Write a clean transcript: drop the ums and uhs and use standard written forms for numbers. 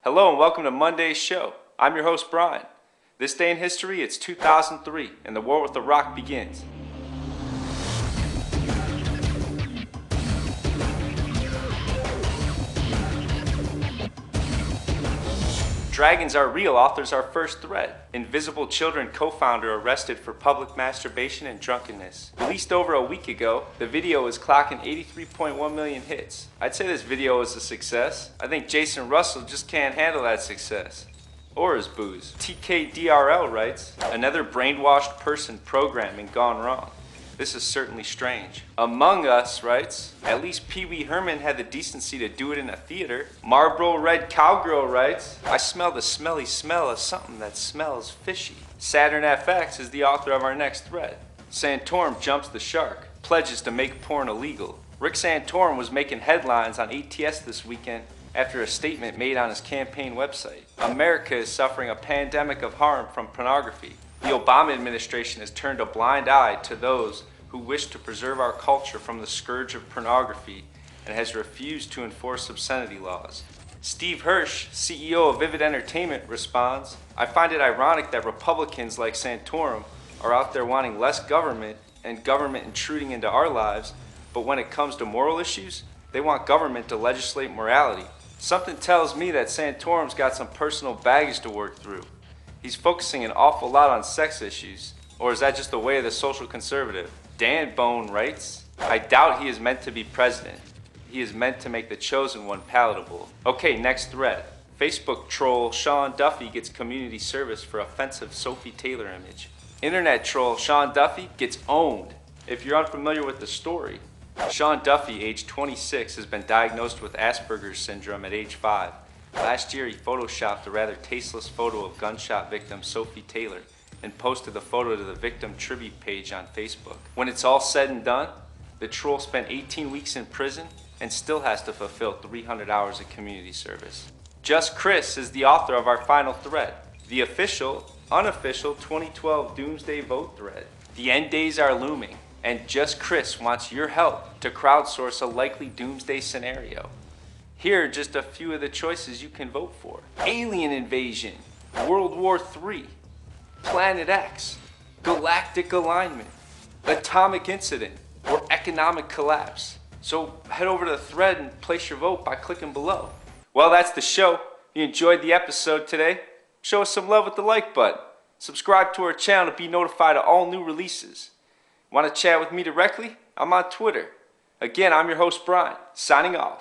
Hello and welcome to Monday's show. I'm your host, Brian. This day in history, it's 2003, and the war with Iraq begins. Dragons Are Real authors our first thread. Invisible Children co-founder arrested for public masturbation and drunkenness. Released over a week ago, the video is clocking 83.1 million hits. I'd say this video is a success. I think Jason Russell just can't handle that success. Or his booze. TKDRL writes, another brainwashed person programming gone wrong. This is certainly strange. Among Us writes, at least Pee Wee Herman had the decency to do it in a theater. Marlboro Red Cowgirl writes, I smell the smelly smell of something that smells fishy. Saturn FX is the author of our next thread. Santorum jumps the shark, pledges to make porn illegal. Rick Santorum was making headlines on ATS this weekend after a statement made on his campaign website. America is suffering a pandemic of harm from pornography. The Obama administration has turned a blind eye to those who wish to preserve our culture from the scourge of pornography and has refused to enforce obscenity laws. Steve Hirsch, CEO of Vivid Entertainment, responds, I find it ironic that Republicans like Santorum are out there wanting less government and government intruding into our lives, but when it comes to moral issues, they want government to legislate morality. Something tells me that Santorum's got some personal baggage to work through. He's focusing an awful lot on sex issues. Or is that just the way of the social conservative? Dan Bone writes, I doubt he is meant to be president. He is meant to make the chosen one palatable. Okay, next thread. Facebook troll Sean Duffy gets community service for offensive Sophie Taylor image. Internet troll Sean Duffy gets owned. If you're unfamiliar with the story, Sean Duffy, age 26, has been diagnosed with Asperger's syndrome at age 5. Last year, he photoshopped a rather tasteless photo of gunshot victim Sophie Taylor and posted the photo to the victim tribute page on Facebook. When it's all said and done, the troll spent 18 weeks in prison and still has to fulfill 300 hours of community service. Just Chris is the author of our final thread, the official, unofficial 2012 Doomsday Vote thread. The end days are looming, and Just Chris wants your help to crowdsource a likely doomsday scenario. Here are just a few of the choices you can vote for. Alien invasion, World War III, Planet X, galactic alignment, atomic incident, or economic collapse. So head over to the thread and place your vote by clicking below. Well, that's the show. If you enjoyed the episode today, show us some love with the like button. Subscribe to our channel to be notified of all new releases. Want to chat with me directly? I'm on Twitter. Again, I'm your host, Brian, signing off.